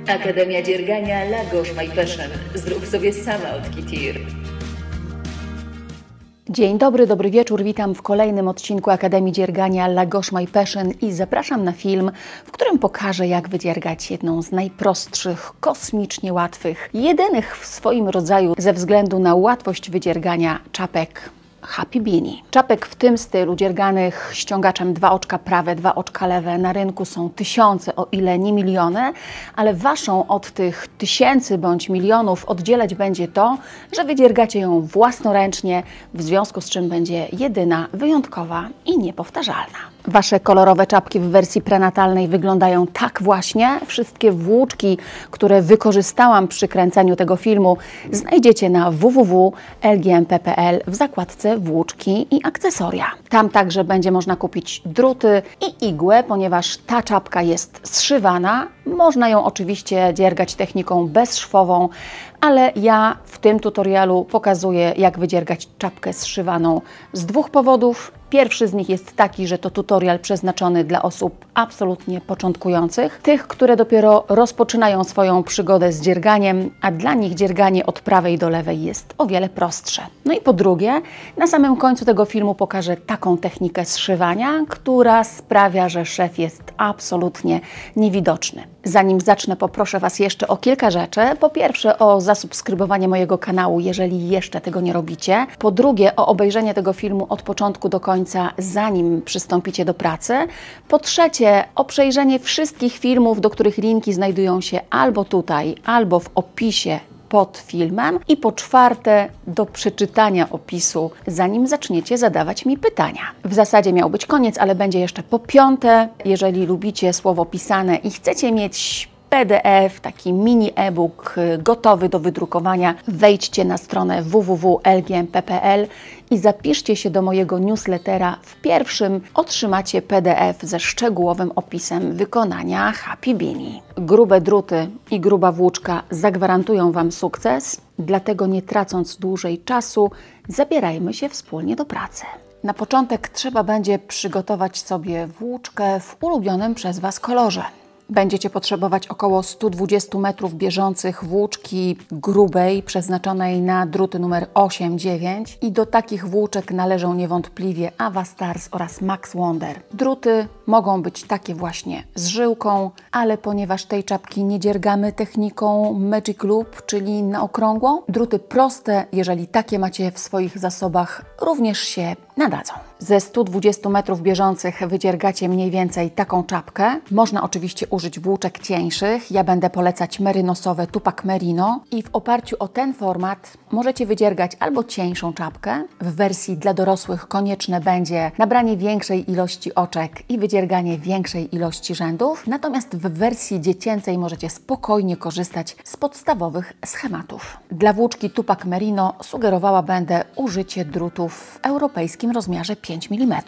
Akademia Dziergania La Gauche My Passion. Zrób sobie sama od Kitir. Dzień dobry, dobry wieczór. Witam w kolejnym odcinku Akademii Dziergania La Gauche My Passion i zapraszam na film, w którym pokażę, jak wydziergać jedną z najprostszych, kosmicznie łatwych, jedynych w swoim rodzaju ze względu na łatwość wydziergania czapek Happy Beanie. Czapek w tym stylu dzierganych ściągaczem 2 oczka prawe, 2 oczka lewe na rynku są tysiące, o ile nie miliony, ale waszą od tych tysięcy bądź milionów oddzielać będzie to, że wydziergacie ją własnoręcznie, w związku z czym będzie jedyna, wyjątkowa i niepowtarzalna. Wasze kolorowe czapki w wersji prenatalnej wyglądają tak właśnie. Wszystkie włóczki, które wykorzystałam przy kręceniu tego filmu, znajdziecie na www.lgmp.pl w zakładce włóczki i akcesoria. Tam także będzie można kupić druty i igłę, ponieważ ta czapka jest zszywana. Można ją oczywiście dziergać techniką bezszwową, ale ja w tym tutorialu pokazuję, jak wydziergać czapkę zszywaną z 2 powodów. Pierwszy z nich jest taki, że to tutorial przeznaczony dla osób absolutnie początkujących, tych, które dopiero rozpoczynają swoją przygodę z dzierganiem, a dla nich dzierganie od prawej do lewej jest o wiele prostsze. No i po drugie, na samym końcu tego filmu pokażę taką technikę zszywania, która sprawia, że szef jest absolutnie niewidoczny. Zanim zacznę, poproszę Was jeszcze o kilka rzeczy. Po pierwsze, o zasubskrybowanie mojego kanału, jeżeli jeszcze tego nie robicie. Po drugie, o obejrzenie tego filmu od początku do końca, zanim przystąpicie do pracy. Po trzecie, o przejrzenie wszystkich filmów, do których linki znajdują się albo tutaj, albo w opisie pod filmem. I po czwarte, do przeczytania opisu, zanim zaczniecie zadawać mi pytania. W zasadzie miał być koniec, ale będzie jeszcze po piąte. Jeżeli lubicie słowo pisane i chcecie mieć PDF, taki mini e-book gotowy do wydrukowania, wejdźcie na stronę www.lgmp.pl i zapiszcie się do mojego newslettera. W pierwszym otrzymacie PDF ze szczegółowym opisem wykonania Happy Beanie. Grube druty i gruba włóczka zagwarantują Wam sukces, dlatego nie tracąc dłużej czasu, zabierajmy się wspólnie do pracy. Na początek trzeba będzie przygotować sobie włóczkę w ulubionym przez Was kolorze. Będziecie potrzebować około 120 metrów bieżących włóczki grubej, przeznaczonej na druty numer 8-9 i do takich włóczek należą niewątpliwie Avastars oraz Max Wonder. Druty mogą być takie właśnie z żyłką, ale ponieważ tej czapki nie dziergamy techniką Magic Loop, czyli na okrągło, druty proste, jeżeli takie macie w swoich zasobach, również się nadadzą. Ze 120 metrów bieżących wydziergacie mniej więcej taką czapkę. Można oczywiście użyć włóczek cieńszych. Ja będę polecać merynosowe Tupac Merino i w oparciu o ten format możecie wydziergać albo cieńszą czapkę. W wersji dla dorosłych konieczne będzie nabranie większej ilości oczek i wydzierganie większej ilości rzędów. Natomiast w wersji dziecięcej możecie spokojnie korzystać z podstawowych schematów. Dla włóczki Tupac Merino sugerowała będę użycie drutów w europejskim rozmiarze 5 mm.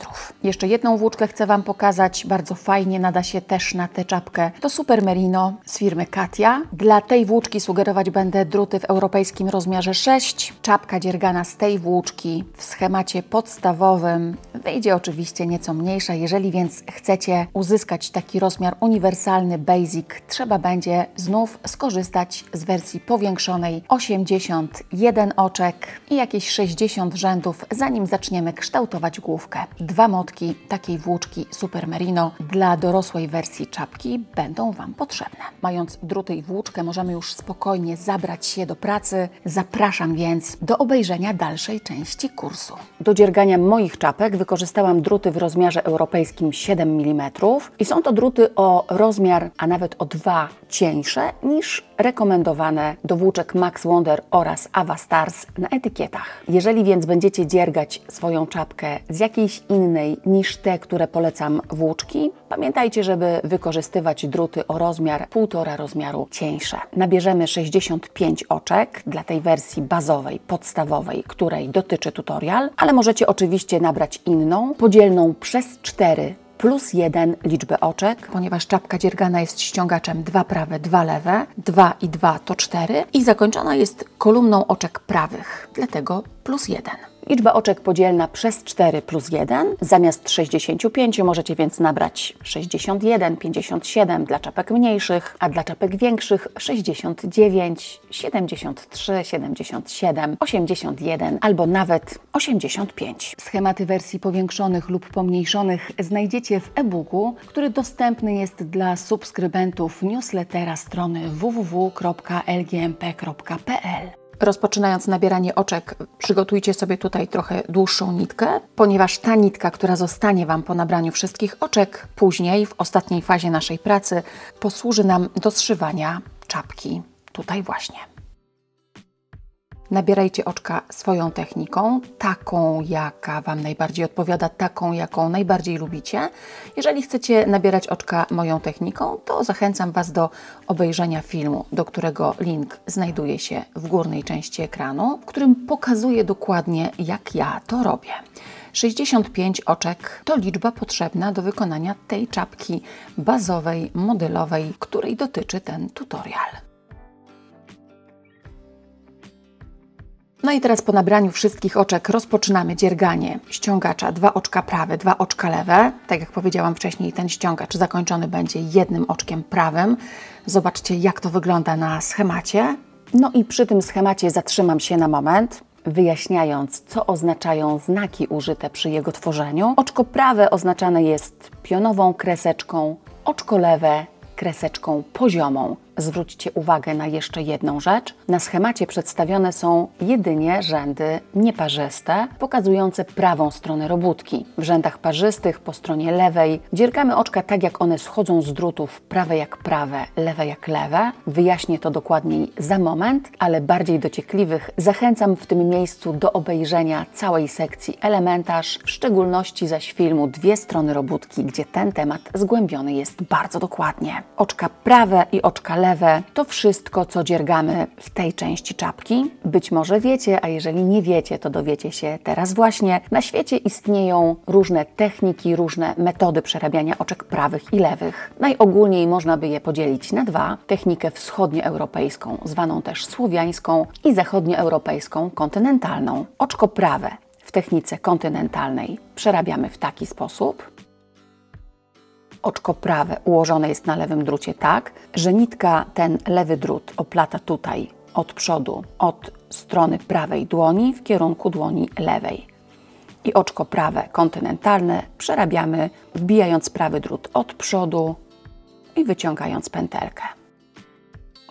Jeszcze jedną włóczkę chcę Wam pokazać, bardzo fajnie nada się też na tę czapkę. To Super Merino z firmy Katia. Dla tej włóczki sugerować będę druty w europejskim rozmiarze 6. Czapka dziergana z tej włóczki w schemacie podstawowym wyjdzie oczywiście nieco mniejsza. Jeżeli więc chcecie uzyskać taki rozmiar uniwersalny, basic, trzeba będzie znów skorzystać z wersji powiększonej 81 oczek i jakieś 60 rzędów, zanim zaczniemy kształtować główkę. 2 motki takiej włóczki Super Merino dla dorosłej wersji czapki będą Wam potrzebne. Mając druty i włóczkę, możemy już spokojnie zabrać się do pracy. Zapraszam więc do obejrzenia dalszej części kursu. Do dziergania moich czapek wykorzystałam druty w rozmiarze europejskim 7 mm i są to druty o rozmiar, a nawet o 2 cieńsze niż rekomendowane do włóczek Max Wonder oraz Avastars na etykietach. Jeżeli więc będziecie dziergać swoją czapkę z jakiejś innej niż te, które polecam włóczki, pamiętajcie, żeby wykorzystywać druty o rozmiar 1,5 rozmiaru cieńsze. Nabierzemy 65 oczek dla tej wersji bazowej, podstawowej, której dotyczy tutorial, ale możecie oczywiście nabrać inną, podzielną przez 4 plus 1 liczbę oczek, ponieważ czapka dziergana jest ściągaczem 2 prawe, 2 lewe, 2 i 2 to 4 i zakończona jest kolumną oczek prawych, dlatego plus 1. Liczba oczek podzielna przez 4 plus 1. Zamiast 65 możecie więc nabrać 61, 57 dla czapek mniejszych, a dla czapek większych 69, 73, 77, 81 albo nawet 85. Schematy wersji powiększonych lub pomniejszonych znajdziecie w e-booku, który dostępny jest dla subskrybentów newslettera strony www.lgmp.pl. Rozpoczynając nabieranie oczek, przygotujcie sobie tutaj trochę dłuższą nitkę, ponieważ ta nitka, która zostanie Wam po nabraniu wszystkich oczek, później, w ostatniej fazie naszej pracy, posłuży nam do zszywania czapki. Tutaj właśnie. Nabierajcie oczka swoją techniką, taką jaka Wam najbardziej odpowiada, taką jaką najbardziej lubicie. Jeżeli chcecie nabierać oczka moją techniką, to zachęcam Was do obejrzenia filmu, do którego link znajduje się w górnej części ekranu, w którym pokazuję dokładnie, jak ja to robię. 65 oczek to liczba potrzebna do wykonania tej czapki bazowej, modelowej, której dotyczy ten tutorial. No i teraz po nabraniu wszystkich oczek rozpoczynamy dzierganie ściągacza. 2 oczka prawe, 2 oczka lewe. Tak jak powiedziałam wcześniej, ten ściągacz zakończony będzie jednym oczkiem prawym. Zobaczcie, jak to wygląda na schemacie. No i przy tym schemacie zatrzymam się na moment, wyjaśniając, co oznaczają znaki użyte przy jego tworzeniu. Oczko prawe oznaczane jest pionową kreseczką, oczko lewe kreseczką poziomą. Zwróćcie uwagę na jeszcze jedną rzecz. Na schemacie przedstawione są jedynie rzędy nieparzyste, pokazujące prawą stronę robótki. W rzędach parzystych po stronie lewej dziergamy oczka tak, jak one schodzą z drutów, prawe jak prawe, lewe jak lewe. Wyjaśnię to dokładniej za moment, ale bardziej dociekliwych zachęcam w tym miejscu do obejrzenia całej sekcji Elementarz, w szczególności zaś filmu Dwie strony robótki, gdzie ten temat zgłębiony jest bardzo dokładnie. Oczka prawe i oczka lewe to wszystko, co dziergamy w tej części czapki. Być może wiecie, a jeżeli nie wiecie, to dowiecie się teraz właśnie. Na świecie istnieją różne techniki, różne metody przerabiania oczek prawych i lewych. Najogólniej można by je podzielić na 2. Technikę wschodnioeuropejską, zwaną też słowiańską, i zachodnioeuropejską, kontynentalną. Oczko prawe w technice kontynentalnej przerabiamy w taki sposób. Oczko prawe ułożone jest na lewym drucie tak, że nitka, ten lewy drut oplata tutaj od przodu, od strony prawej dłoni w kierunku dłoni lewej. I oczko prawe kontynentalne przerabiamy, wbijając prawy drut od przodu i wyciągając pętelkę.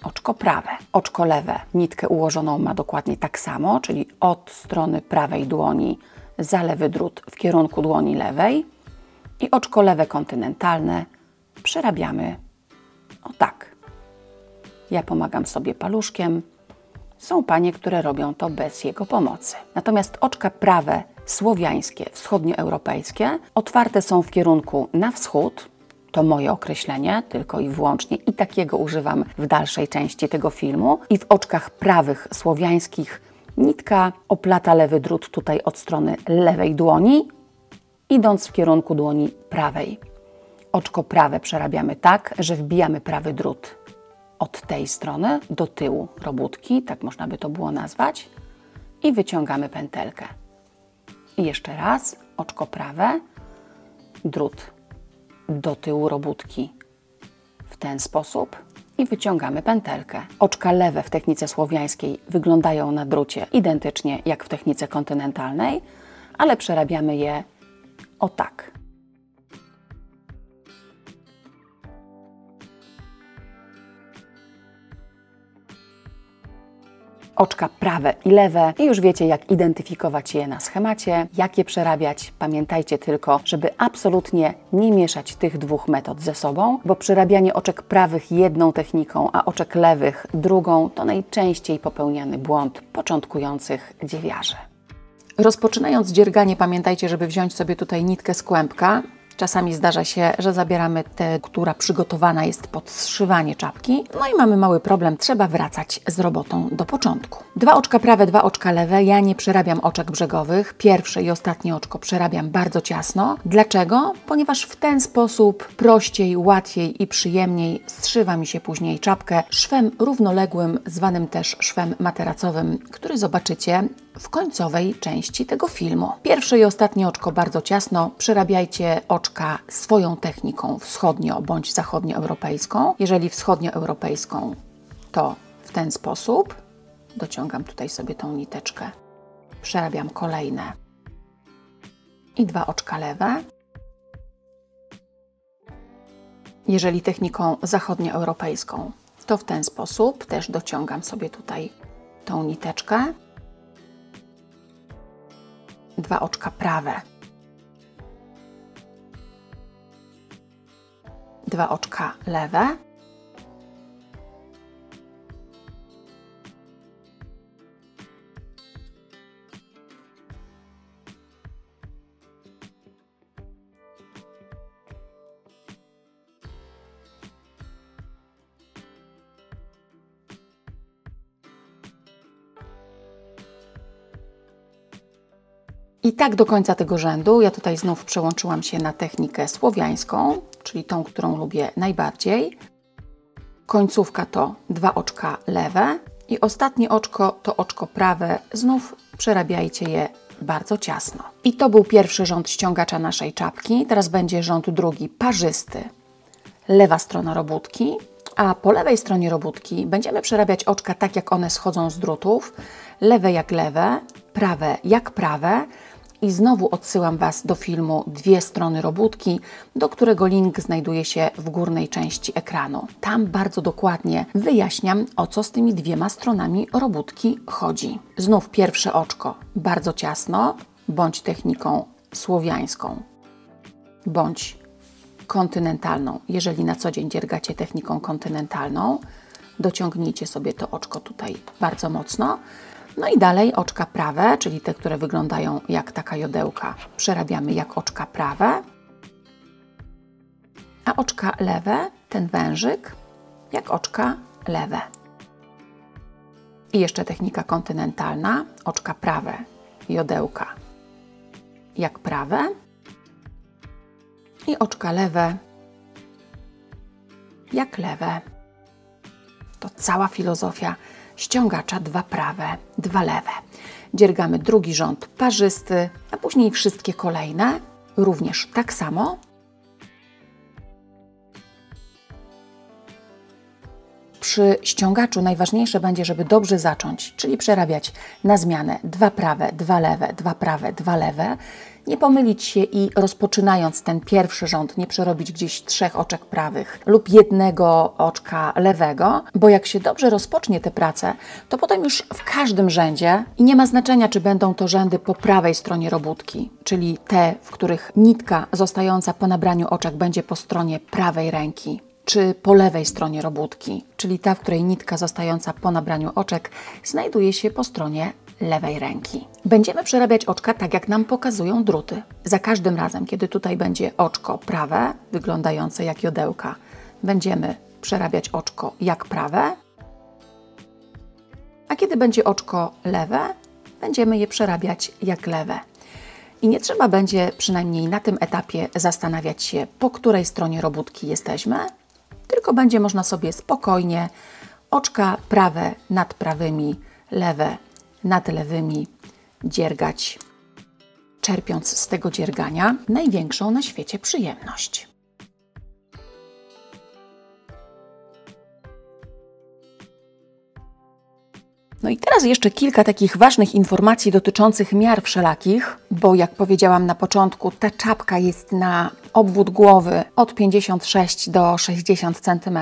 Oczko prawe. Oczko lewe nitkę ułożoną ma dokładnie tak samo, czyli od strony prawej dłoni za lewy drut w kierunku dłoni lewej. I oczko lewe kontynentalne przerabiamy o tak. Ja pomagam sobie paluszkiem. Są panie, które robią to bez jego pomocy. Natomiast oczka prawe słowiańskie, wschodnioeuropejskie otwarte są w kierunku na wschód. To moje określenie, tylko i wyłącznie, i takiego używam w dalszej części tego filmu. I w oczkach prawych słowiańskich nitka oplata lewy drut tutaj od strony lewej dłoni, idąc w kierunku dłoni prawej. Oczko prawe przerabiamy tak, że wbijamy prawy drut od tej strony do tyłu robótki, tak można by to było nazwać, i wyciągamy pętelkę. I jeszcze raz, oczko prawe, drut do tyłu robótki w ten sposób i wyciągamy pętelkę. Oczka lewe w technice słowiańskiej wyglądają na drucie identycznie jak w technice kontynentalnej, ale przerabiamy je o tak. Oczka prawe i lewe i już wiecie, jak identyfikować je na schemacie, jak je przerabiać. Pamiętajcie tylko, żeby absolutnie nie mieszać tych 2 metod ze sobą, bo przerabianie oczek prawych jedną techniką, a oczek lewych drugą to najczęściej popełniany błąd początkujących dziewiarzy. Rozpoczynając dzierganie, pamiętajcie, żeby wziąć sobie tutaj nitkę z kłębka. Czasami zdarza się, że zabieramy tę, która przygotowana jest pod zszywanie czapki. No i mamy mały problem, trzeba wracać z robotą do początku. 2 oczka prawe, 2 oczka lewe. Ja nie przerabiam oczek brzegowych. Pierwsze i ostatnie oczko przerabiam bardzo ciasno. Dlaczego? Ponieważ w ten sposób prościej, łatwiej i przyjemniej zszywa mi się później czapkę szwem równoległym, zwanym też szwem materacowym, który zobaczycie w końcowej części tego filmu. Pierwsze i ostatnie oczko bardzo ciasno. Przerabiajcie oczka swoją techniką wschodnio- bądź zachodnioeuropejską. Jeżeli wschodnioeuropejską, to w ten sposób. Dociągam tutaj sobie tą niteczkę. Przerabiam kolejne. I 2 oczka lewe. Jeżeli techniką zachodnioeuropejską, to w ten sposób też dociągam sobie tutaj tą niteczkę. 2 oczka prawe. 2 oczka lewe. I tak do końca tego rzędu. Ja tutaj znów przełączyłam się na technikę słowiańską, czyli tą, którą lubię najbardziej. Końcówka to 2 oczka lewe i ostatnie oczko to oczko prawe. Znów przerabiajcie je bardzo ciasno. I to był pierwszy rząd ściągacza naszej czapki. Teraz będzie rząd drugi, parzysty. Lewa strona robótki, a po lewej stronie robótki będziemy przerabiać oczka tak, jak one schodzą z drutów. Lewe jak lewe, prawe jak prawe. I znowu odsyłam Was do filmu Dwie strony robótki, do którego link znajduje się w górnej części ekranu. Tam bardzo dokładnie wyjaśniam, o co z tymi 2 stronami robótki chodzi. Znów pierwsze oczko bardzo ciasno, bądź techniką słowiańską, bądź kontynentalną. Jeżeli na co dzień dziergacie techniką kontynentalną, dociągnijcie sobie to oczko tutaj bardzo mocno. No i dalej oczka prawe, czyli te, które wyglądają jak taka jodełka, przerabiamy jak oczka prawe, a oczka lewe, ten wężyk, jak oczka lewe. I jeszcze technika kontynentalna, oczka prawe, jodełka, jak prawe i oczka lewe, jak lewe. To cała filozofia ściągacza 2 prawe, 2 lewe. Dziergamy drugi rząd parzysty, a później wszystkie kolejne, również tak samo. Przy ściągaczu najważniejsze będzie, żeby dobrze zacząć, czyli przerabiać na zmianę 2 prawe, 2 lewe, 2 prawe, 2 lewe. Nie pomylić się i rozpoczynając ten pierwszy rząd nie przerobić gdzieś 3 oczek prawych lub 1 oczka lewego, bo jak się dobrze rozpocznie tę pracę, to potem już w każdym rzędzie i nie ma znaczenia, czy będą to rzędy po prawej stronie robótki, czyli te, w których nitka zostająca po nabraniu oczek będzie po stronie prawej ręki, czy po lewej stronie robótki, czyli ta, w której nitka zostająca po nabraniu oczek znajduje się po stronie lewej ręki. Będziemy przerabiać oczka tak, jak nam pokazują druty. Za każdym razem, kiedy tutaj będzie oczko prawe, wyglądające jak jodełka, będziemy przerabiać oczko jak prawe, a kiedy będzie oczko lewe, będziemy je przerabiać jak lewe. I nie trzeba będzie, przynajmniej na tym etapie, zastanawiać się, po której stronie robótki jesteśmy, tylko będzie można sobie spokojnie oczka prawe nad prawymi, lewe nad lewymi dziergać, czerpiąc z tego dziergania największą na świecie przyjemność. No i teraz jeszcze kilka takich ważnych informacji dotyczących miar wszelakich, bo jak powiedziałam na początku, ta czapka jest na obwód głowy od 56 do 60 cm,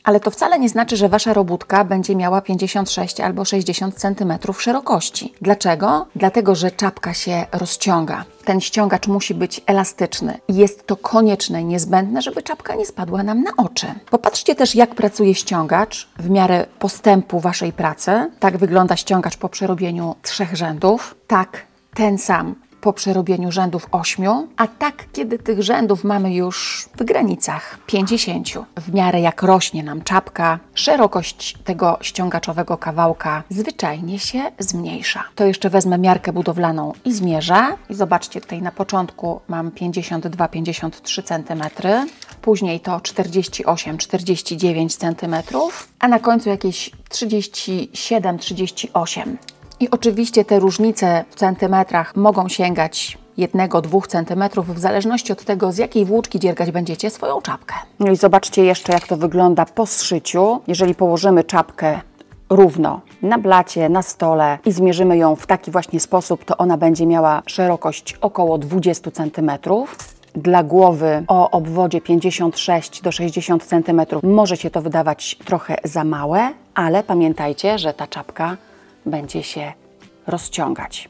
ale to wcale nie znaczy, że Wasza robótka będzie miała 56 albo 60 cm szerokości. Dlaczego? Dlatego, że czapka się rozciąga. Ten ściągacz musi być elastyczny. Jest to konieczne i niezbędne, żeby czapka nie spadła nam na oczy. Popatrzcie też, jak pracuje ściągacz w miarę postępu Waszej pracy. Tak wygląda ściągacz po przerobieniu 3 rzędów. Tak, ten sam po przerobieniu rzędów 8, a tak, kiedy tych rzędów mamy już w granicach 50. W miarę jak rośnie nam czapka, szerokość tego ściągaczowego kawałka zwyczajnie się zmniejsza. To jeszcze wezmę miarkę budowlaną i zmierzę. I zobaczcie, tutaj na początku mam 52-53 cm, później to 48-49 cm, a na końcu jakieś 37-38. I oczywiście te różnice w centymetrach mogą sięgać 1-2 cm, w zależności od tego, z jakiej włóczki dziergać będziecie swoją czapkę. No i zobaczcie jeszcze, jak to wygląda po zszyciu. Jeżeli położymy czapkę równo na blacie, na stole i zmierzymy ją w taki właśnie sposób, to ona będzie miała szerokość około 20 cm. Dla głowy o obwodzie 56 do 60 cm może się to wydawać trochę za małe, ale pamiętajcie, że ta czapka będzie się rozciągać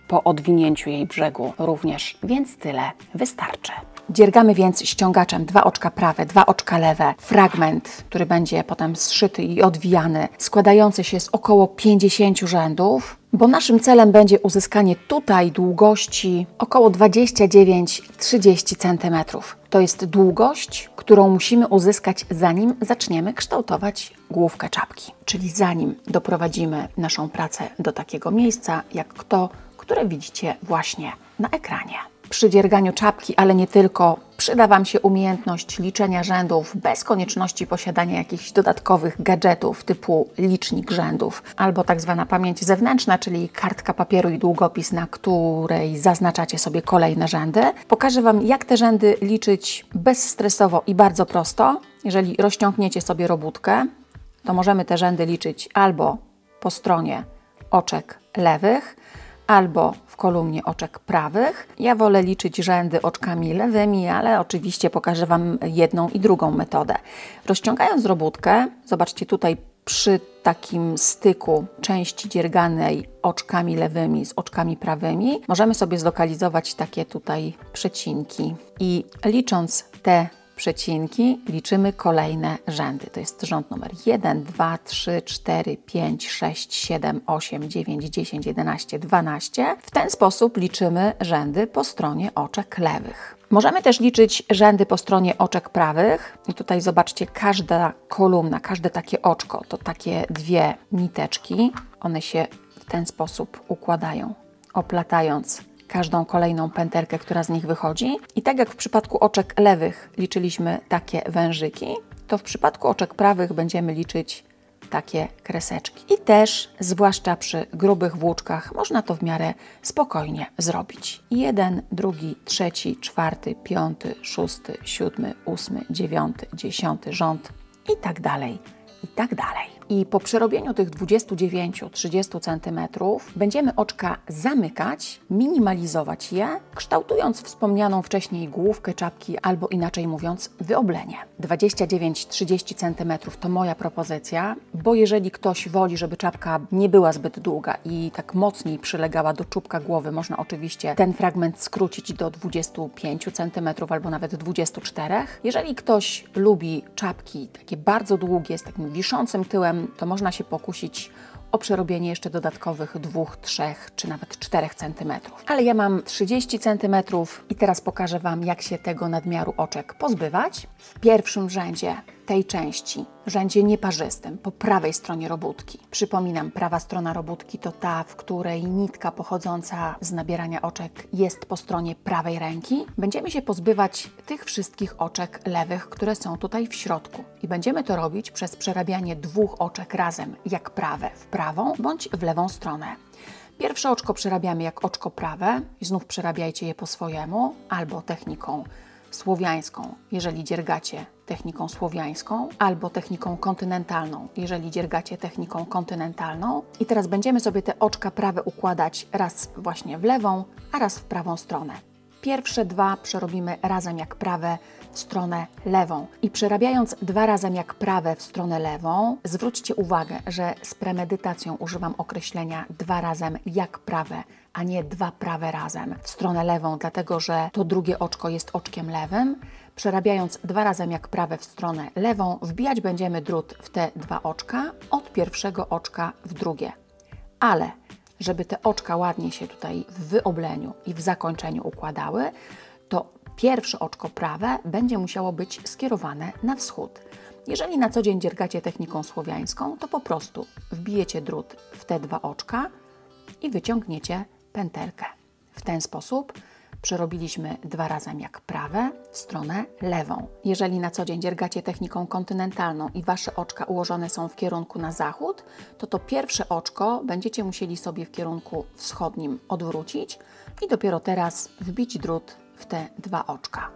po odwinięciu jej brzegu również, więc tyle wystarczy. Dziergamy więc ściągaczem 2 oczka prawe, 2 oczka lewe, fragment, który będzie potem zszyty i odwijany, składający się z około 50 rzędów, bo naszym celem będzie uzyskanie tutaj długości około 29-30 cm. To jest długość, którą musimy uzyskać, zanim zaczniemy kształtować główkę czapki, czyli zanim doprowadzimy naszą pracę do takiego miejsca, jak to, które widzicie właśnie na ekranie. Przy dzierganiu czapki, ale nie tylko, przyda Wam się umiejętność liczenia rzędów bez konieczności posiadania jakichś dodatkowych gadżetów typu licznik rzędów albo tak zwana pamięć zewnętrzna, czyli kartka papieru i długopis, na której zaznaczacie sobie kolejne rzędy. Pokażę Wam, jak te rzędy liczyć bezstresowo i bardzo prosto. Jeżeli rozciągniecie sobie robótkę, to możemy te rzędy liczyć albo po stronie oczek lewych, albo w kolumnie oczek prawych. Ja wolę liczyć rzędy oczkami lewymi, ale oczywiście pokażę Wam jedną i drugą metodę. Rozciągając robótkę, zobaczcie tutaj przy takim styku części dzierganej oczkami lewymi z oczkami prawymi, możemy sobie zlokalizować takie tutaj przecinki i licząc te przecinki liczymy kolejne rzędy. To jest rząd numer 1, 2, 3, 4, 5, 6, 7, 8, 9, 10, 11, 12. W ten sposób liczymy rzędy po stronie oczek lewych. Możemy też liczyć rzędy po stronie oczek prawych. I tutaj zobaczcie, każda kolumna, każde takie oczko to takie 2 niteczki. One się w ten sposób układają, oplatając każdą kolejną pętelkę, która z nich wychodzi. I tak jak w przypadku oczek lewych liczyliśmy takie wężyki, to w przypadku oczek prawych będziemy liczyć takie kreseczki. I też, zwłaszcza przy grubych włóczkach, można to w miarę spokojnie zrobić. 1, 2, 3, 4, 5, 6, 7, 8, 9, 10 rząd i tak dalej, i tak dalej. I po przerobieniu tych 29-30 cm będziemy oczka zamykać, minimalizować je, kształtując wspomnianą wcześniej główkę czapki, albo inaczej mówiąc wyoblenie. 29-30 cm to moja propozycja, bo jeżeli ktoś woli, żeby czapka nie była zbyt długa i tak mocniej przylegała do czubka głowy, można oczywiście ten fragment skrócić do 25 cm albo nawet 24. Jeżeli ktoś lubi czapki takie bardzo długie, z takim wiszącym tyłem, to można się pokusić o przerobienie jeszcze dodatkowych 2, 3 czy nawet 4 cm. Ale ja mam 30 cm i teraz pokażę Wam, jak się tego nadmiaru oczek pozbywać. W pierwszym rzędzie tej części, rzędzie nieparzystym, po prawej stronie robótki. Przypominam, prawa strona robótki to ta, w której nitka pochodząca z nabierania oczek jest po stronie prawej ręki. Będziemy się pozbywać tych wszystkich oczek lewych, które są tutaj w środku. I będziemy to robić przez przerabianie 2 oczek razem, jak prawe w prawą bądź w lewą stronę. Pierwsze oczko przerabiamy jak oczko prawe i znów przerabiajcie je po swojemu albo techniką słowiańską, jeżeli dziergacie techniką słowiańską, albo techniką kontynentalną, jeżeli dziergacie techniką kontynentalną. I teraz będziemy sobie te oczka prawe układać raz właśnie w lewą, a raz w prawą stronę. Pierwsze 2 przerobimy razem jak prawe w stronę lewą. I przerabiając 2 razem jak prawe w stronę lewą, zwróćcie uwagę, że z premedytacją używam określenia 2 razem jak prawe, a nie 2 prawe razem w stronę lewą, dlatego że to drugie oczko jest oczkiem lewym. Przerabiając 2 razem jak prawe w stronę lewą, wbijać będziemy drut w te 2 oczka od pierwszego oczka w drugie. Ale żeby te oczka ładnie się tutaj w wyobleniu i w zakończeniu układały, to pierwsze oczko prawe będzie musiało być skierowane na wschód. Jeżeli na co dzień dziergacie techniką słowiańską, to po prostu wbijecie drut w te 2 oczka i wyciągniecie pętelkę. W ten sposób przerobiliśmy 2 razy jak prawe w stronę lewą. Jeżeli na co dzień dziergacie techniką kontynentalną i Wasze oczka ułożone są w kierunku na zachód, to pierwsze oczko będziecie musieli sobie w kierunku wschodnim odwrócić i dopiero teraz wbić drut w te 2 oczka.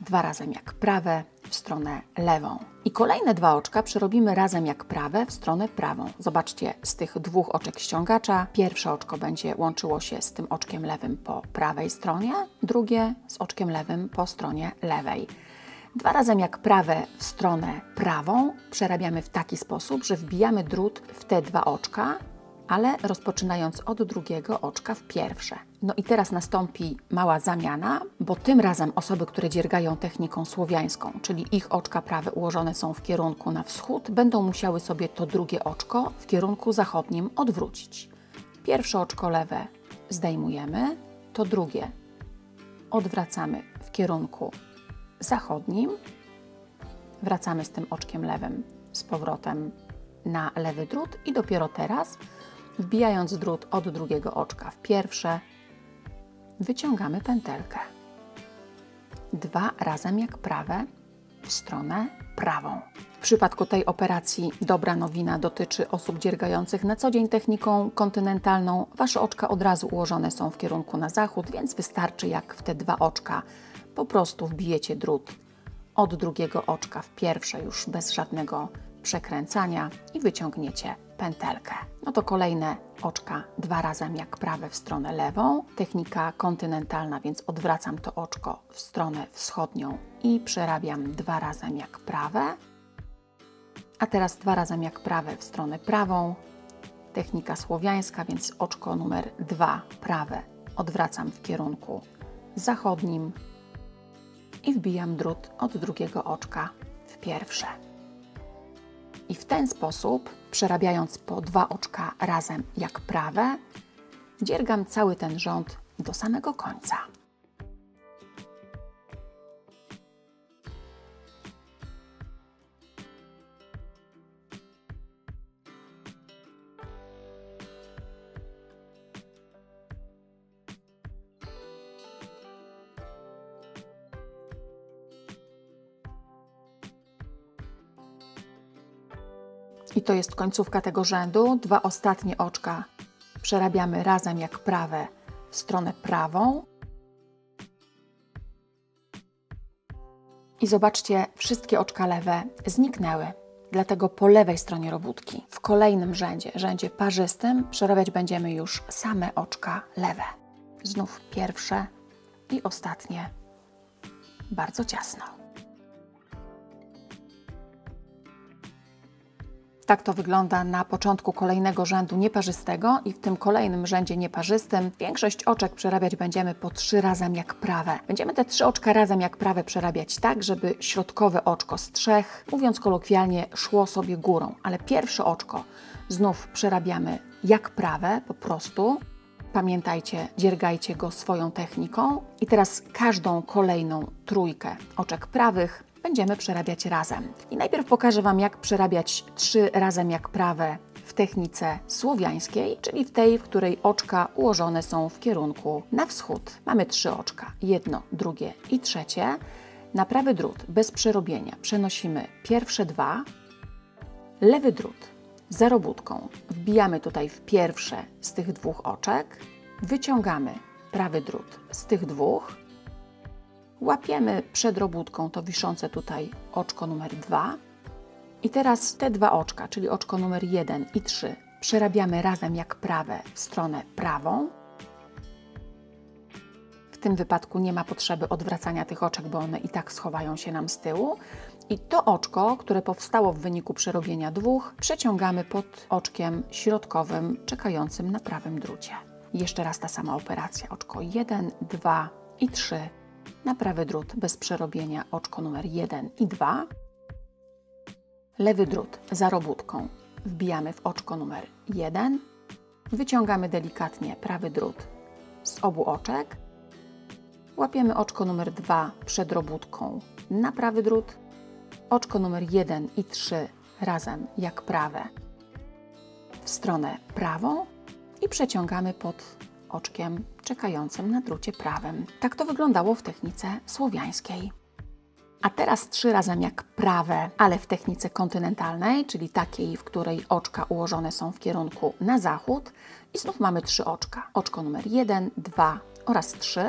2 razy jak prawe w stronę lewą. I kolejne 2 oczka przerobimy razem jak prawe w stronę prawą. Zobaczcie, z tych 2 oczek ściągacza pierwsze oczko będzie łączyło się z tym oczkiem lewym po prawej stronie, drugie z oczkiem lewym po stronie lewej. 2 razy jak prawe w stronę prawą przerabiamy w taki sposób, że wbijamy drut w te 2 oczka, ale rozpoczynając od drugiego oczka w pierwsze. No i teraz nastąpi mała zamiana, bo tym razem osoby, które dziergają techniką słowiańską, czyli ich oczka prawe ułożone są w kierunku na wschód, będą musiały sobie to drugie oczko w kierunku zachodnim odwrócić. Pierwsze oczko lewe zdejmujemy, to drugie odwracamy w kierunku zachodnim, wracamy z tym oczkiem lewym z powrotem na lewy drut i dopiero teraz, wbijając drut od drugiego oczka w pierwsze, wyciągamy pętelkę. 2 razy jak prawe w stronę prawą. W przypadku tej operacji dobra nowina dotyczy osób dziergających na co dzień techniką kontynentalną. Wasze oczka od razu ułożone są w kierunku na zachód, więc wystarczy, jak w te 2 oczka po prostu wbijecie drut od drugiego oczka w pierwsze, już bez żadnego przekręcania i wyciągniecie pętelkę. No to kolejne oczka 2 razy jak prawe w stronę lewą. Technika kontynentalna, więc odwracam to oczko w stronę wschodnią i przerabiam 2 razy jak prawe. A teraz 2 razy jak prawe w stronę prawą. Technika słowiańska, więc oczko numer 2 prawe odwracam w kierunku zachodnim i wbijam drut od drugiego oczka w pierwsze. I w ten sposób, przerabiając po 2 oczka razem jak prawe, dziergam cały ten rząd do samego końca. I to jest końcówka tego rzędu. 2 ostatnie oczka przerabiamy razem jak prawe w stronę prawą. I zobaczcie, wszystkie oczka lewe zniknęły. Dlatego po lewej stronie robótki, w kolejnym rzędzie, rzędzie parzystym, przerabiać będziemy już same oczka lewe. Znów pierwsze i ostatnie bardzo ciasno. Tak to wygląda na początku kolejnego rzędu nieparzystego i w tym kolejnym rzędzie nieparzystym większość oczek przerabiać będziemy po 3 razy jak prawe. Będziemy te 3 oczka razem jak prawe przerabiać tak, żeby środkowe oczko z 3, mówiąc kolokwialnie, szło sobie górą, ale pierwsze oczko znów przerabiamy jak prawe po prostu. Pamiętajcie, dziergajcie go swoją techniką i teraz każdą kolejną trójkę oczek prawych będziemy przerabiać razem. I najpierw pokażę Wam, jak przerabiać 3 razy jak prawe w technice słowiańskiej, czyli w tej, w której oczka ułożone są w kierunku na wschód. Mamy 3 oczka, jedno, drugie i trzecie. Na prawy drut bez przerobienia przenosimy pierwsze 2, lewy drut za robótką wbijamy tutaj w pierwsze z tych 2 oczek, wyciągamy prawy drut z tych 2, łapiemy przed robótką to wiszące tutaj oczko numer 2 i teraz te 2 oczka, czyli oczko numer 1 i 3, przerabiamy razem jak prawe w stronę prawą. W tym wypadku nie ma potrzeby odwracania tych oczek, bo one i tak schowają się nam z tyłu. I to oczko, które powstało w wyniku przerobienia 2, przeciągamy pod oczkiem środkowym czekającym na prawym drucie. Jeszcze raz ta sama operacja. Oczko 1, 2 i 3. Na prawy drut bez przerobienia oczko numer 1 i 2. Lewy drut za robótką wbijamy w oczko numer 1. Wyciągamy delikatnie prawy drut z obu oczek. Łapiemy oczko numer 2 przed robótką na prawy drut. Oczko numer 1 i 3 razem jak prawe w stronę prawą i przeciągamy pod oczkiem czekającym na drucie prawym. Tak to wyglądało w technice słowiańskiej. A teraz 3 razem jak prawe, ale w technice kontynentalnej, czyli takiej, w której oczka ułożone są w kierunku na zachód. I znów mamy 3 oczka. Oczko numer 1, 2 oraz 3.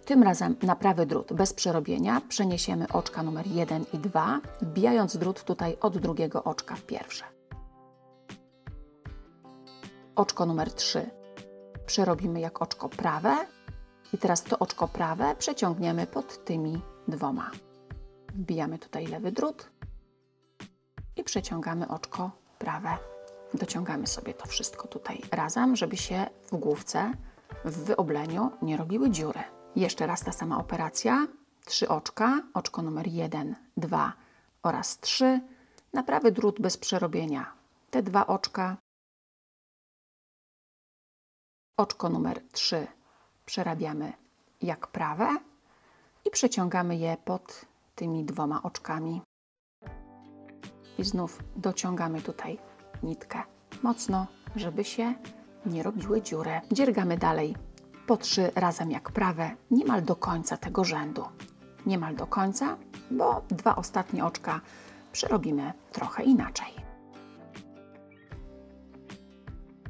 Tym razem na prawy drut bez przerobienia przeniesiemy oczka numer 1 i 2, wbijając drut tutaj od drugiego oczka w pierwsze. Oczko numer 3 przerobimy jak oczko prawe i teraz to oczko prawe przeciągniemy pod tymi 2. Wbijamy tutaj lewy drut i przeciągamy oczko prawe. Dociągamy sobie to wszystko tutaj razem, żeby się w główce, w wyobleniu nie robiły dziury. Jeszcze raz ta sama operacja. 3 oczka, oczko numer 1, 2 oraz 3. Na prawy drut bez przerobienia te 2 oczka. Oczko numer 3 przerabiamy jak prawe i przeciągamy je pod tymi 2 oczkami. I znów dociągamy tutaj nitkę mocno, żeby się nie robiły dziury. Dziergamy dalej po 3 razem jak prawe, niemal do końca tego rzędu. Niemal do końca, bo 2 ostatnie oczka przerobimy trochę inaczej.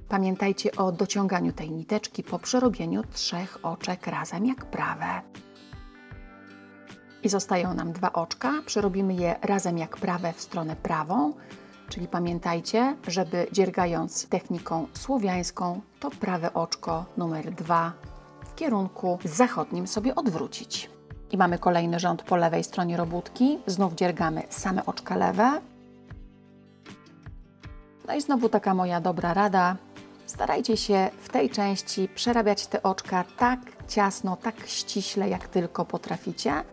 Pamiętajcie o dociąganiu tej niteczki po przerobieniu 3 oczek razem jak prawe. I zostają nam 2 oczka, przerobimy je razem jak prawe w stronę prawą, czyli pamiętajcie, żeby dziergając techniką słowiańską, to prawe oczko numer 2 w kierunku zachodnim sobie odwrócić. I mamy kolejny rząd po lewej stronie robótki, znów dziergamy same oczka lewe. No i znowu taka moja dobra rada, starajcie się w tej części przerabiać te oczka tak ciasno, tak ściśle, jak tylko potraficie.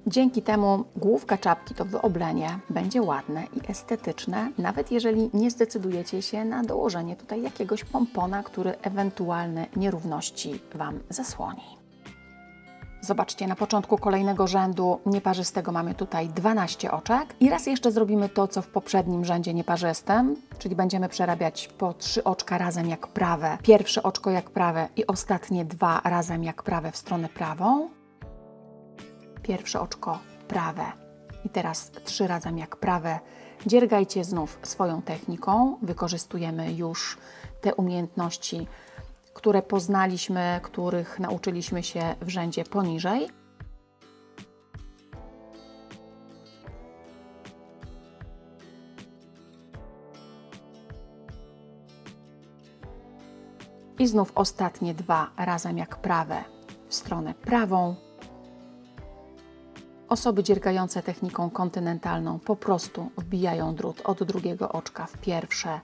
Dzięki temu główka czapki, to wyoblenie, będzie ładne i estetyczne, nawet jeżeli nie zdecydujecie się na dołożenie tutaj jakiegoś pompona, który ewentualne nierówności Wam zasłoni. Zobaczcie, na początku kolejnego rzędu nieparzystego mamy tutaj 12 oczek i raz jeszcze zrobimy to, co w poprzednim rzędzie nieparzystym, czyli będziemy przerabiać po 3 oczka razem jak prawe, pierwsze oczko jak prawe i ostatnie 2 razem jak prawe w stronę prawą. Pierwsze oczko prawe i teraz 3 razem jak prawe. Dziergajcie znów swoją techniką. Wykorzystujemy już te umiejętności, które poznaliśmy, których nauczyliśmy się w rzędzie poniżej. I znów ostatnie 2 razem jak prawe w stronę prawą. Osoby dziergające techniką kontynentalną po prostu wbijają drut od drugiego oczka w pierwsze.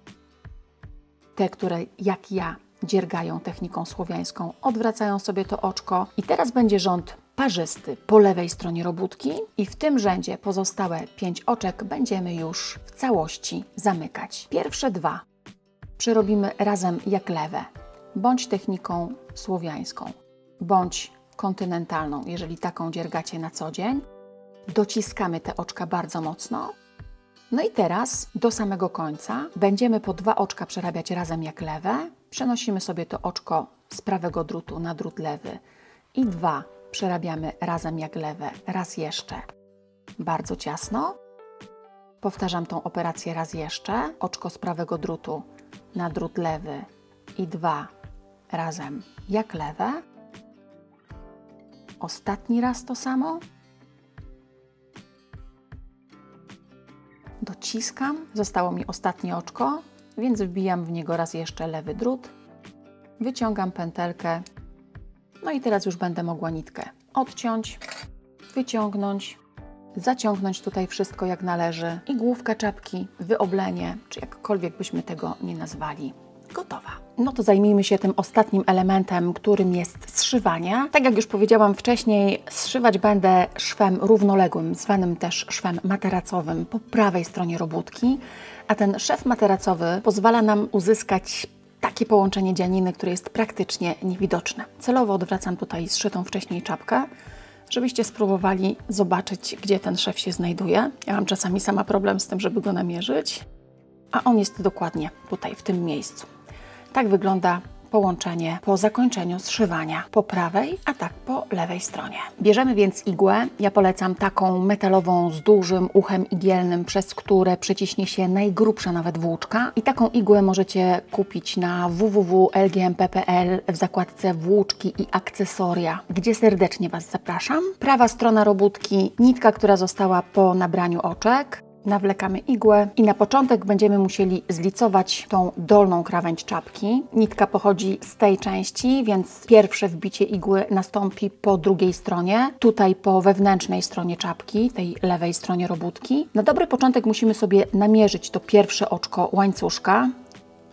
Te, które jak ja dziergają techniką słowiańską, odwracają sobie to oczko. I teraz będzie rząd parzysty po lewej stronie robótki i w tym rzędzie pozostałe 5 oczek będziemy już w całości zamykać. Pierwsze 2 przerobimy razem jak lewe, bądź techniką słowiańską, bądź kontynentalną, jeżeli taką dziergacie na co dzień. Dociskamy te oczka bardzo mocno. No i teraz do samego końca będziemy po 2 oczka przerabiać razem jak lewe. Przenosimy sobie to oczko z prawego drutu na drut lewy i 2 przerabiamy razem jak lewe. Raz jeszcze. Bardzo ciasno. Powtarzam tą operację raz jeszcze. Oczko z prawego drutu na drut lewy i 2 razem jak lewe. Ostatni raz to samo. Dociskam. Zostało mi ostatnie oczko, więc wbijam w niego raz jeszcze lewy drut. Wyciągam pętelkę. No i teraz już będę mogła nitkę odciąć, wyciągnąć, zaciągnąć tutaj wszystko jak należy i główka czapki, wyoblenie, czy jakkolwiek byśmy tego nie nazwali, gotowa. No to zajmijmy się tym ostatnim elementem, którym jest zszywanie. Tak jak już powiedziałam wcześniej, zszywać będę szwem równoległym, zwanym też szwem materacowym po prawej stronie robótki, a ten szef materacowy pozwala nam uzyskać takie połączenie dzianiny, które jest praktycznie niewidoczne. Celowo odwracam tutaj zszytą wcześniej czapkę, żebyście spróbowali zobaczyć, gdzie ten szef się znajduje. Ja mam czasami sama problem z tym, żeby go namierzyć, a on jest dokładnie tutaj, w tym miejscu. Tak wygląda połączenie po zakończeniu zszywania po prawej, a tak po lewej stronie. Bierzemy więc igłę. Ja polecam taką metalową z dużym uchem igielnym, przez które przeciśnie się najgrubsza nawet włóczka. I taką igłę możecie kupić na www.lgmp.pl w zakładce włóczki i akcesoria, gdzie serdecznie Was zapraszam. Prawa strona robótki, nitka, która została po nabraniu oczek. Nawlekamy igłę i na początek będziemy musieli zlicować tą dolną krawędź czapki. Nitka pochodzi z tej części, więc pierwsze wbicie igły nastąpi po drugiej stronie, tutaj po wewnętrznej stronie czapki, tej lewej stronie robótki. Na dobry początek musimy sobie namierzyć to pierwsze oczko łańcuszka.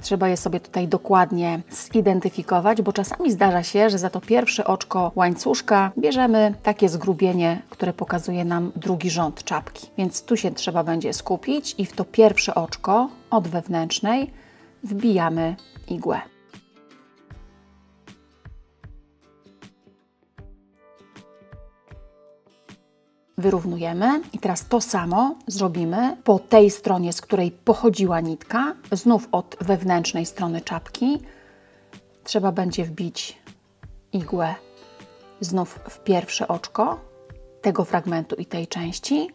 Trzeba je sobie tutaj dokładnie zidentyfikować, bo czasami zdarza się, że za to pierwsze oczko łańcuszka bierzemy takie zgrubienie, które pokazuje nam drugi rząd czapki. Więc tu się trzeba będzie skupić i w to pierwsze oczko od wewnętrznej wbijamy igłę. Wyrównujemy i teraz to samo zrobimy po tej stronie, z której pochodziła nitka, znów od wewnętrznej strony czapki. Trzeba będzie wbić igłę znów w pierwsze oczko tego fragmentu i tej części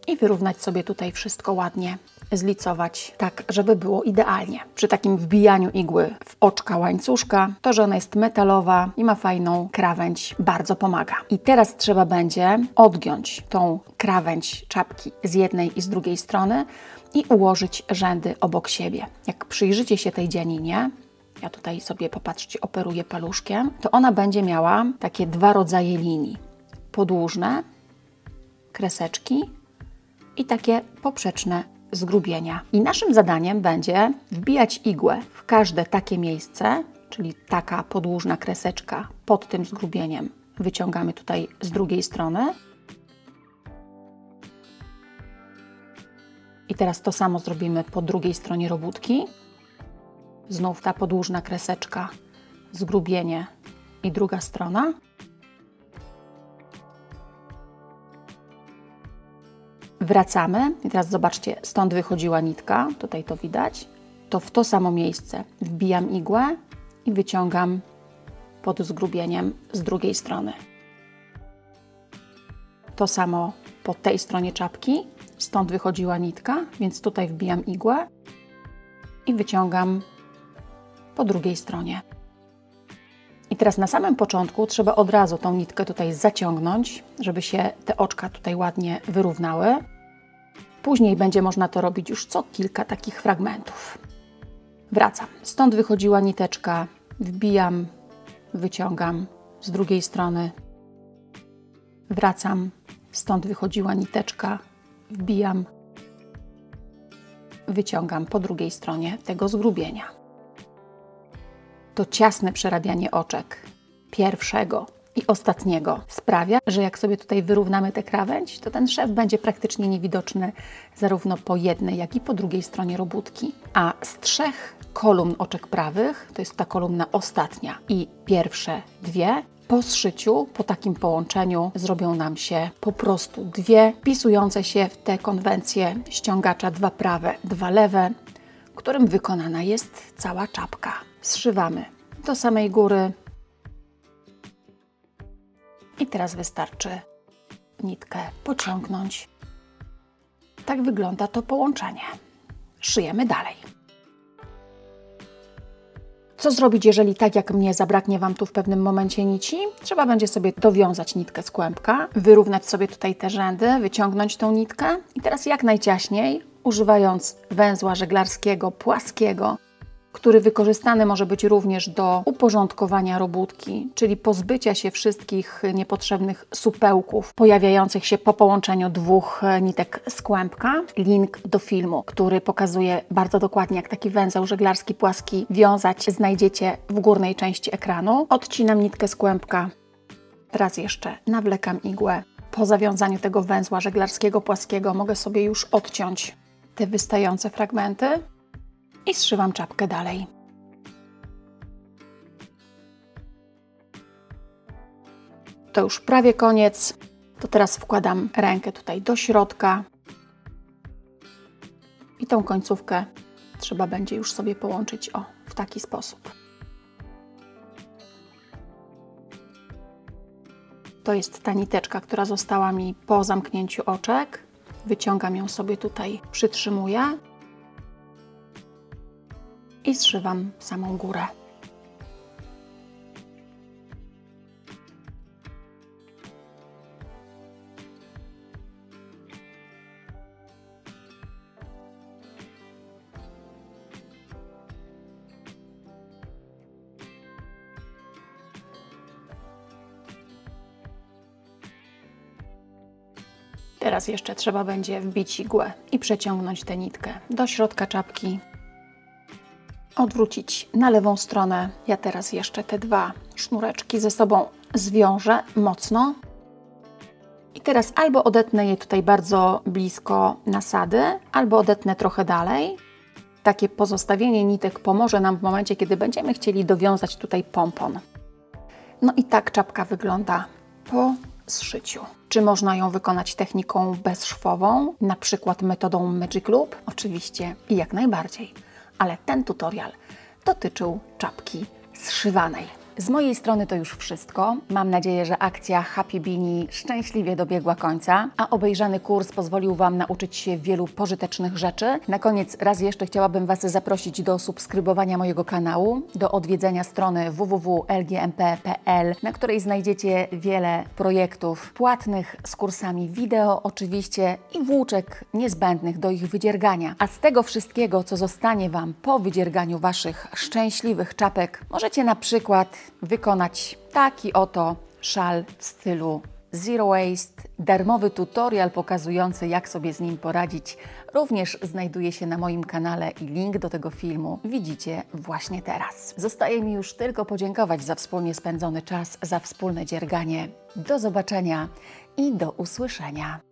i wyrównać sobie tutaj wszystko ładnie, zlicować tak, żeby było idealnie. Przy takim wbijaniu igły w oczka łańcuszka, to, że ona jest metalowa i ma fajną krawędź, bardzo pomaga. I teraz trzeba będzie odgiąć tą krawędź czapki z jednej i z drugiej strony i ułożyć rzędy obok siebie. Jak przyjrzycie się tej dzianinie, ja tutaj sobie, popatrzcie, operuję paluszkiem, to ona będzie miała takie dwa rodzaje linii. Podłużne kreseczki i takie poprzeczne zgrubienia. I naszym zadaniem będzie wbijać igłę w każde takie miejsce, czyli taka podłużna kreseczka pod tym zgrubieniem wyciągamy tutaj z drugiej strony. I teraz to samo zrobimy po drugiej stronie robótki. Znów ta podłużna kreseczka, zgrubienie i druga strona. Wracamy i teraz zobaczcie, stąd wychodziła nitka, tutaj to widać, to w to samo miejsce wbijam igłę i wyciągam pod zgrubieniem z drugiej strony. To samo po tej stronie czapki, stąd wychodziła nitka, więc tutaj wbijam igłę i wyciągam po drugiej stronie. I teraz na samym początku trzeba od razu tą nitkę tutaj zaciągnąć, żeby się te oczka tutaj ładnie wyrównały. Później będzie można to robić już co kilka takich fragmentów. Wracam. Stąd wychodziła niteczka, wbijam, wyciągam z drugiej strony. Wracam. Stąd wychodziła niteczka, wbijam, wyciągam po drugiej stronie tego zgrubienia. To ciasne przerabianie oczek pierwszego i ostatniego sprawia, że jak sobie tutaj wyrównamy tę krawędź, to ten szef będzie praktycznie niewidoczny zarówno po jednej, jak i po drugiej stronie robótki. A z 3 kolumn oczek prawych, to jest ta kolumna ostatnia i pierwsze 2, po zszyciu, po takim połączeniu zrobią nam się po prostu 2 wpisujące się w tę konwencję ściągacza 2 prawe, 2 lewe, którym wykonana jest cała czapka. Zszywamy do samej góry i teraz wystarczy nitkę pociągnąć. Tak wygląda to połączenie. Szyjemy dalej. Co zrobić, jeżeli tak jak mnie zabraknie Wam tu w pewnym momencie nici? Trzeba będzie sobie dowiązać nitkę z kłębka, wyrównać sobie tutaj te rzędy, wyciągnąć tą nitkę i teraz jak najciaśniej, używając węzła żeglarskiego płaskiego, który wykorzystany może być również do uporządkowania robótki, czyli pozbycia się wszystkich niepotrzebnych supełków pojawiających się po połączeniu 2 nitek z kłębka. Link do filmu, który pokazuje bardzo dokładnie, jak taki węzeł żeglarski płaski wiązać, znajdziecie w górnej części ekranu. Odcinam nitkę z kłębka. Raz jeszcze nawlekam igłę. Po zawiązaniu tego węzła żeglarskiego płaskiego mogę sobie już odciąć te wystające fragmenty i zszywam czapkę dalej. To już prawie koniec. To teraz wkładam rękę tutaj do środka i tą końcówkę trzeba będzie już sobie połączyć w taki sposób. To jest ta niteczka, która została mi po zamknięciu oczek. Wyciągam ją sobie tutaj, przytrzymuję i zszywam samą górę. Teraz jeszcze trzeba będzie wbić igłę i przeciągnąć tę nitkę do środka czapki. Odwrócić na lewą stronę. Ja teraz jeszcze te dwa sznureczki ze sobą zwiążę mocno. I teraz albo odetnę je tutaj bardzo blisko nasady, albo odetnę trochę dalej. Takie pozostawienie nitek pomoże nam w momencie, kiedy będziemy chcieli dowiązać tutaj pompon. No i tak czapka wygląda po zszyciu. Czy można ją wykonać techniką bezszwową, na przykład metodą Magic Loop? Oczywiście i jak najbardziej, ale ten tutorial dotyczył czapki zszywanej. Z mojej strony to już wszystko. Mam nadzieję, że akcja Happy Beanie szczęśliwie dobiegła końca, a obejrzany kurs pozwolił Wam nauczyć się wielu pożytecznych rzeczy. Na koniec raz jeszcze chciałabym Was zaprosić do subskrybowania mojego kanału, do odwiedzenia strony www.lgmp.pl, na której znajdziecie wiele projektów płatnych z kursami wideo oczywiście i włóczek niezbędnych do ich wydziergania. A z tego wszystkiego, co zostanie Wam po wydzierganiu Waszych szczęśliwych czapek, możecie na przykład wykonać taki oto szal w stylu Zero Waste. Darmowy tutorial pokazujący, jak sobie z nim poradzić, również znajduje się na moim kanale i link do tego filmu widzicie właśnie teraz. Zostaje mi już tylko podziękować za wspólnie spędzony czas, za wspólne dzierganie. Do zobaczenia i do usłyszenia.